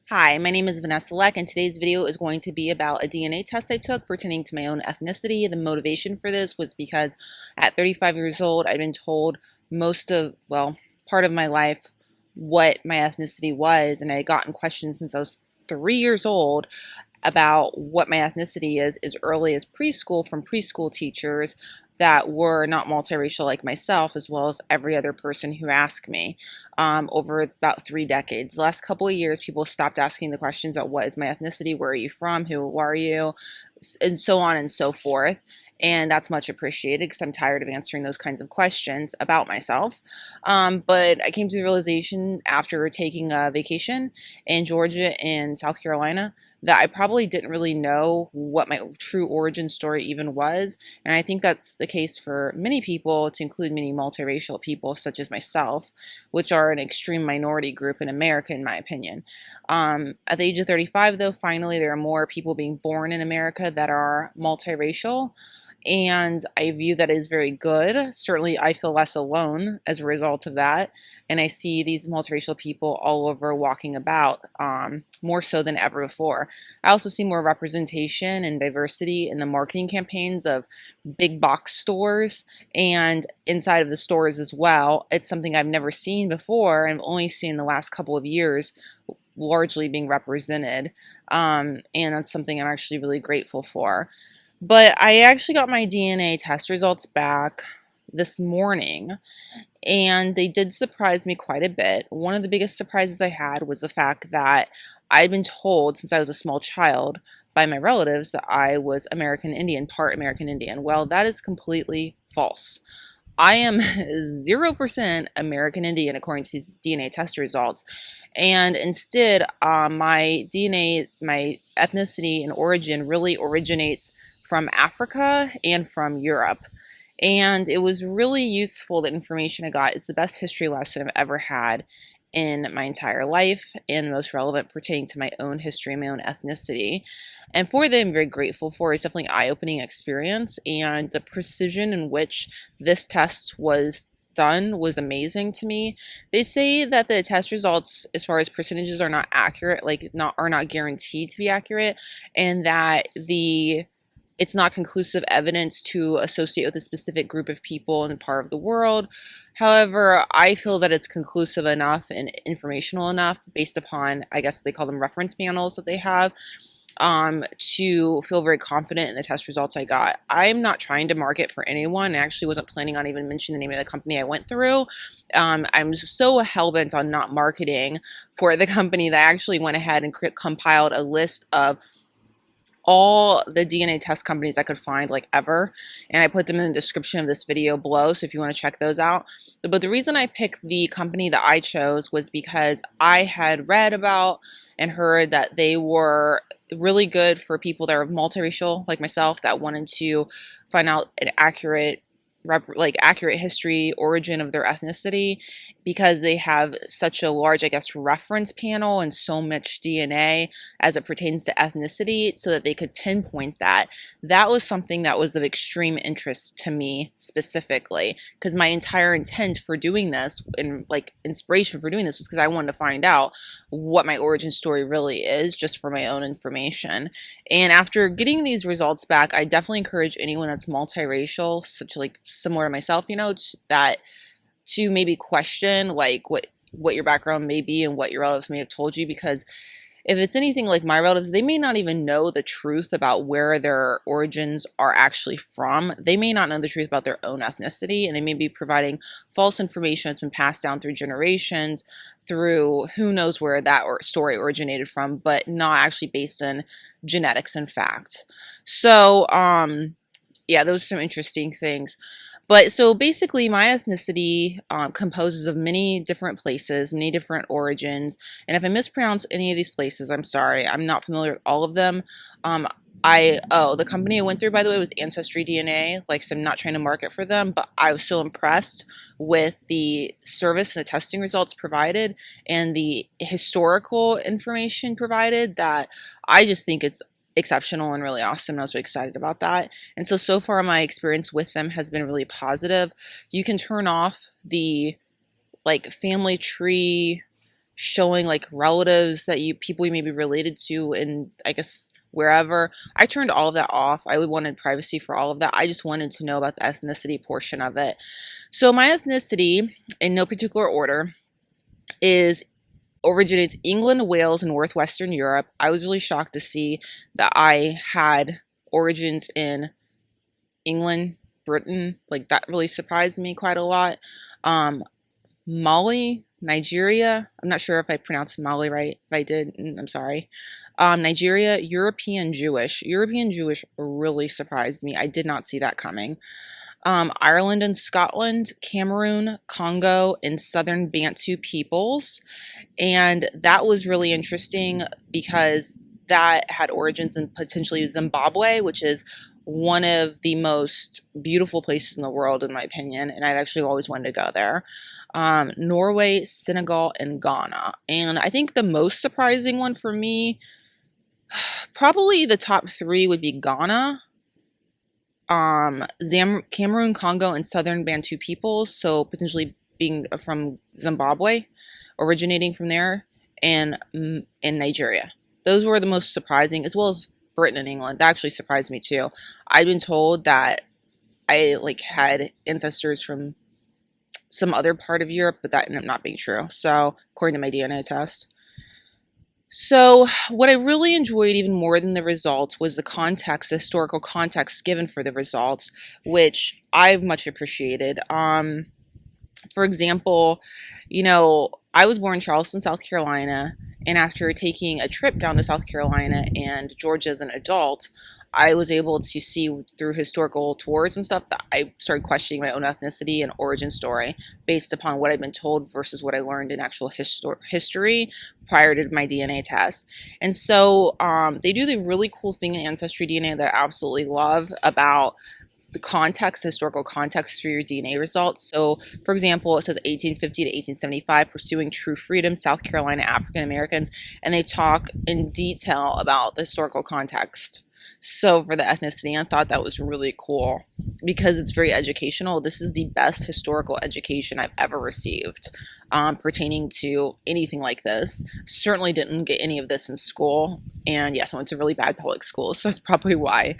Hi, my name is Vanessa Lech, and today's video is going to be about a DNA test I took pertaining to my own ethnicity. The motivation for this was because at 35 years old, I'd been told part of my life what my ethnicity was, and I had gotten questions since I was 3 years old about what my ethnicity is as early as preschool from preschool teachers that were not multiracial like myself, as well as every other person who asked me over about 3 decades. The last couple of years, people stopped asking the questions about what is my ethnicity, where are you from, who are you, and so on and so forth. And that's much appreciated because I'm tired of answering those kinds of questions about myself. But I came to the realization after taking a vacation in Georgia and South Carolina that I probably didn't really know what my true origin story even was. And I think that's the case for many people, to include many multiracial people, such as myself, which are an extreme minority group in America, in my opinion. At the age of 35, though, finally, there are more people being born in America that are multiracial. And I view that as very good. Certainly, I feel less alone as a result of that. And I see these multiracial people all over walking about, more so than ever before. I also see more representation and diversity in the marketing campaigns of big box stores and inside of the stores as well. It's something I've never seen before, and I've only seen in the last couple of years largely being represented. And that's something I'm actually really grateful for. But I actually got my DNA test results back this morning, and they did surprise me quite a bit. One of the biggest surprises I had was the fact that I'd been told since I was a small child by my relatives that I was American Indian, part American Indian. Well, that is completely false. I am 0% American Indian according to these DNA test results. And instead, my DNA, my ethnicity and origin really originates from Africa and from Europe. And it was really useful. The information I got is the best history lesson I've ever had in my entire life, and the most relevant pertaining to my own history and my own ethnicity. And for that, I'm very grateful for. It's definitely an eye-opening experience, and the precision in which this test was done was amazing to me. They say that the test results, as far as percentages, are not accurate, are not guaranteed to be accurate, and that it's not conclusive evidence to associate with a specific group of people in a part of the world. However, I feel that it's conclusive enough and informational enough based upon, I guess they call them reference panels that they have, to feel very confident in the test results I got. I'm not trying to market for anyone. I actually wasn't planning on even mentioning the name of the company I went through. I'm so hell-bent on not marketing for the company that I actually went ahead and compiled a list of all the DNA test companies I could find, like, ever, and I put them in the description of this video below, so if you want to check those out. But the reason I picked the company that I chose was because I had read about and heard that they were really good for people that are multiracial like myself, that wanted to find out an accurate history, origin of their ethnicity, because they have such a large, I guess, reference panel and so much DNA as it pertains to ethnicity, so that they could pinpoint that. That was something that was of extreme interest to me specifically, because my entire intent for doing this, and inspiration for doing this, was because I wanted to find out what my origin story really is, just for my own information. And after getting these results back, I definitely encourage anyone that's multiracial, similar to myself, that to maybe question what your background may be and what your relatives may have told you, because if it's anything like my relatives, they may not even know the truth about where their origins are actually from. They may not know the truth about their own ethnicity, and they may be providing false information that's been passed down through generations, through who knows where that story originated from, but not actually based on genetics and fact. So, yeah, those are some interesting things. But so basically, my ethnicity composes of many different places, many different origins. And if I mispronounce any of these places, I'm sorry. I'm not familiar with all of them. The company I went through, by the way, was Ancestry DNA. So I'm not trying to market for them, but I was so impressed with the service and the testing results provided and the historical information provided, that I just think it's exceptional and really awesome. I was really excited about that. And so far my experience with them has been really positive. You can turn off the family tree showing like relatives that people you may be related to, and I guess wherever. I turned all of that off. I wanted privacy for all of that. I just wanted to know about the ethnicity portion of it. So my ethnicity, in no particular order, is originates England, Wales, and Northwestern Europe. I was really shocked to see that I had origins in England, Britain. Like that really surprised me quite a lot. Mali, Nigeria. I'm not sure if I pronounced Mali right. If I did, I'm sorry. Nigeria, European Jewish. European Jewish really surprised me. I did not see that coming. Ireland and Scotland, Cameroon, Congo, and Southern Bantu peoples. And that was really interesting because that had origins in potentially Zimbabwe, which is one of the most beautiful places in the world, in my opinion. And I've actually always wanted to go there. Norway, Senegal, and Ghana. And I think the most surprising one for me, probably the top three would be Ghana, Cameroon, Congo, and Southern Bantu peoples. So potentially being from Zimbabwe, originating from there, and in Nigeria. Those were the most surprising, as well as Britain and England. That actually surprised me too. I've been told that I like had ancestors from some other part of Europe, but that ended up not being true. So according to my DNA test. So what I really enjoyed even more than the results was the context, the historical context given for the results, which I've much appreciated. For example, I was born in Charleston, South Carolina, and after taking a trip down to South Carolina and Georgia as an adult, I was able to see through historical tours and stuff that I started questioning my own ethnicity and origin story based upon what I'd been told versus what I learned in actual history prior to my DNA test. And so they do the really cool thing in Ancestry DNA that I absolutely love about the context, historical context for your DNA results. So, for example, it says 1850 to 1875, pursuing true freedom, South Carolina African Americans, and they talk in detail about the historical context. So for the ethnicity, I thought that was really cool because it's very educational. This is the best historical education I've ever received pertaining to anything like this. Certainly didn't get any of this in school. And yes, I went to really bad public schools, so that's probably why.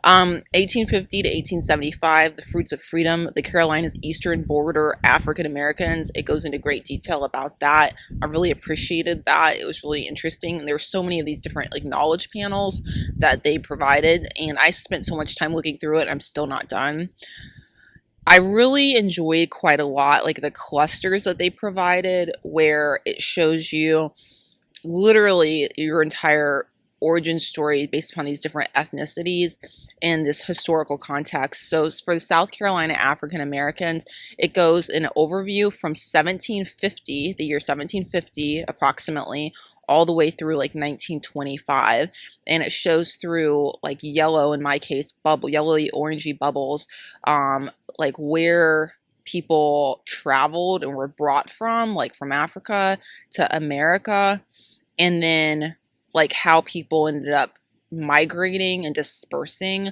1850 to 1875, the fruits of freedom, the Carolinas eastern border African Americans. It goes into great detail about that. I really appreciated that. It was really interesting. There were so many of these different knowledge panels that they provided, and I spent so much time looking through it. I'm still not done. I really enjoyed quite a lot the clusters that they provided, where it shows you literally your entire origin story based upon these different ethnicities and this historical context. So for the South Carolina African Americans, it goes in an overview from 1750, the year 1750 approximately, all the way through 1925, and it shows through yellow, in my case, yellowy orangey bubbles, where people traveled and were brought from Africa to America, and then how people ended up migrating and dispersing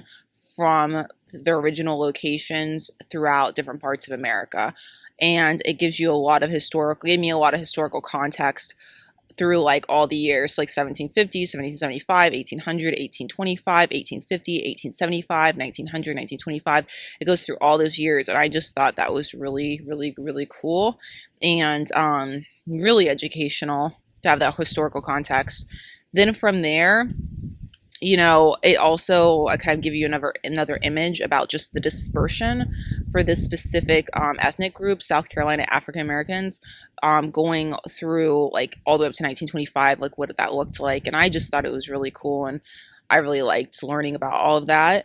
from their original locations throughout different parts of America. And it gives you gave me a lot of historical context through all the years, 1750, 1775, 1800, 1825, 1850, 1875, 1900, 1925. It goes through all those years, and I just thought that was really, really, really cool and really educational to have that historical context. Then from there, it also kind of give you another image about just the dispersion for this specific ethnic group, South Carolina African Americans, going through all the way up to 1925, what that looked like. And I just thought it was really cool, and I really liked learning about all of that.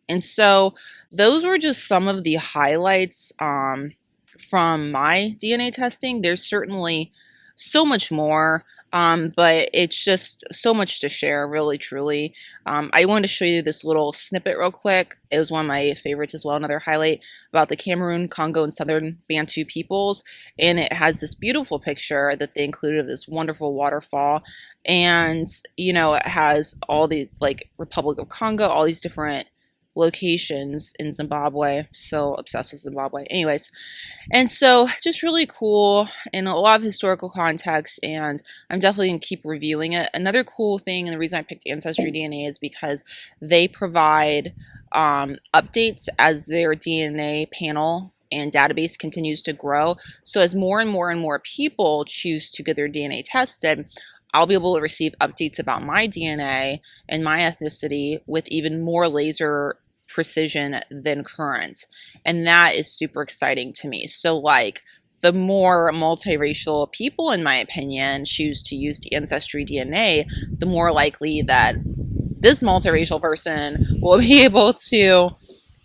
And so those were just some of the highlights from my DNA testing. There's certainly so much more. But it's just so much to share, really, truly. I wanted to show you this little snippet real quick. It was one of my favorites as well, another highlight about the Cameroon, Congo, and Southern Bantu peoples. And it has this beautiful picture that they included of this wonderful waterfall. And, it has all these, Republic of Congo, all these different locations in Zimbabwe. So obsessed with Zimbabwe. Anyways, and so just really cool and a lot of historical context, and I'm definitely going to keep reviewing it. Another cool thing, and the reason I picked Ancestry DNA is because they provide updates as their DNA panel and database continues to grow. So as more and more and more people choose to get their DNA tested, I'll be able to receive updates about my DNA and my ethnicity with even more laser precision than current. And that is super exciting to me. So like the more multiracial people, in my opinion, choose to use the Ancestry DNA, the more likely that this multiracial person will be able to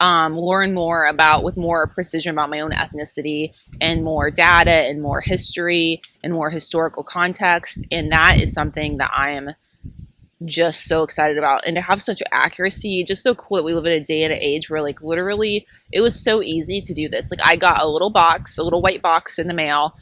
learn more about, with more precision, about my own ethnicity and more data and more history and more historical context. And that is something that I am just so excited about. And to have such accuracy, just so cool that we live in a day and an age where like literally it was so easy to do this. Like I got a little box, a little white box in the mail,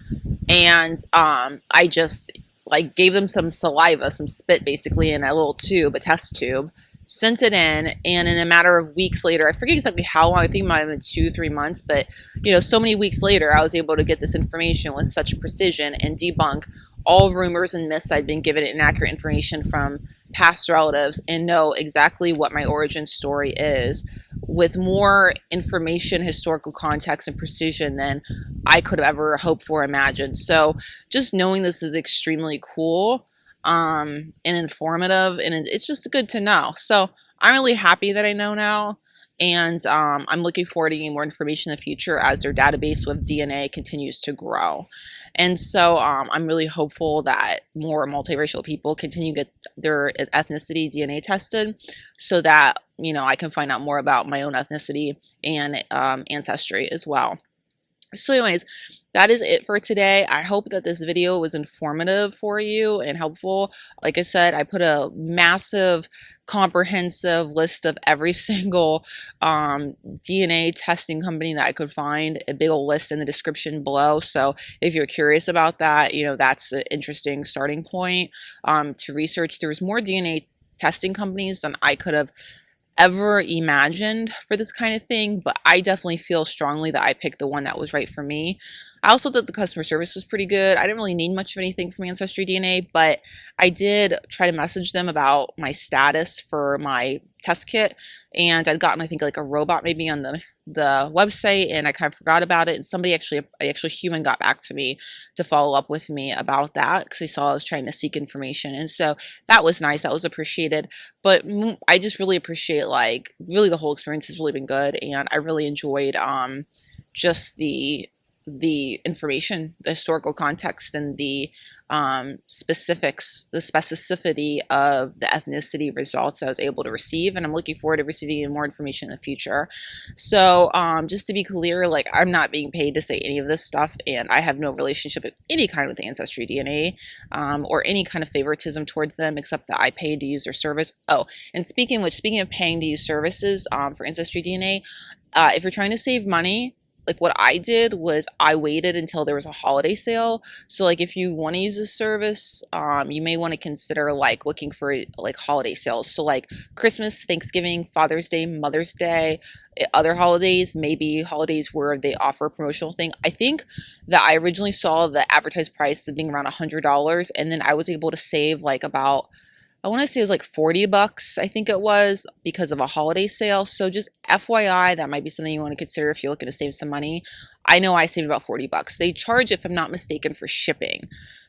and I just like gave them some saliva, some spit basically in a little tube, a test tube, sent it in, and in a matter of weeks later, I forget exactly how long, I think it might have been 2-3 months, but you know, so many weeks later, I was able to get this information with such precision and debunk all rumors and myths I'd been given, inaccurate information from past relatives, and know exactly what my origin story is with more information, historical context, and precision than I could have ever hoped for or imagined. So just knowing this is extremely cool and informative, and it's just good to know. So I'm really happy that I know now, and I'm looking forward to getting more information in the future as their database with DNA continues to grow. And so I'm really hopeful that more multiracial people continue to get their ethnicity DNA tested so that, you know, I can find out more about my own ethnicity and ancestry as well. So anyways, that is it for today. I hope that this video was informative for you and helpful. Like I said, I put a massive, comprehensive list of every single DNA testing company that I could find, a big old list in the description below. So if you're curious about that, you know, that's an interesting starting point to research. There's more DNA testing companies than I could have ever imagined for this kind of thing, but I definitely feel strongly that I picked the one that was right for me. I also thought the customer service was pretty good. I didn't really need much of anything from Ancestry DNA, but I did try to message them about my status for my test kit, and I'd gotten, I think, like a robot maybe on the website, and I kind of forgot about it, and somebody actually human got back to me to follow up with me about that because they saw I was trying to seek information, and so that was nice. That was appreciated. But I just really appreciate, like, really the whole experience has really been good, and I really enjoyed just the information, the historical context, and the specifics, the specificity of the ethnicity results I was able to receive, and I'm looking forward to receiving more information in the future. So just to be clear, like, I'm not being paid to say any of this stuff, and I have no relationship of any kind with Ancestry DNA or any kind of favoritism towards them, except that I paid to use their service. Oh, and speaking of paying to use services for Ancestry DNA, if you're trying to save money, like what I did was I waited until there was a holiday sale. So like if you want to use a service, you may want to consider like looking for like holiday sales. So like Christmas, Thanksgiving, Father's Day, Mother's Day, other holidays, maybe holidays where they offer a promotional thing. I think that I originally saw the advertised price as being around $100, and then I was able to save like about, I want to say it was like $40, I think it was, because of a holiday sale. So just FYI, that might be something you want to consider if you're looking to save some money. I know I saved about $40. They charge, if I'm not mistaken, for shipping.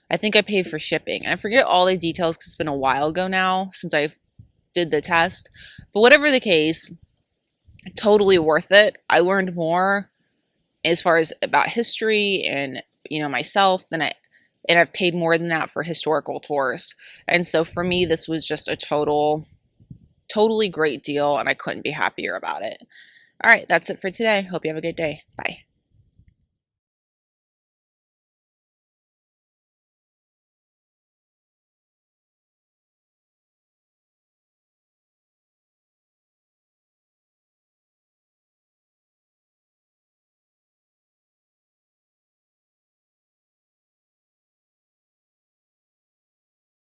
I think I paid for shipping. And I forget all the details because it's been a while ago now since I did the test. But whatever the case, totally worth it. I learned more as far as about history and, you know, myself and I've paid more than that for historical tours. And so for me, this was just a totally great deal, and I couldn't be happier about it. All right, that's it for today. Hope you have a good day. Bye.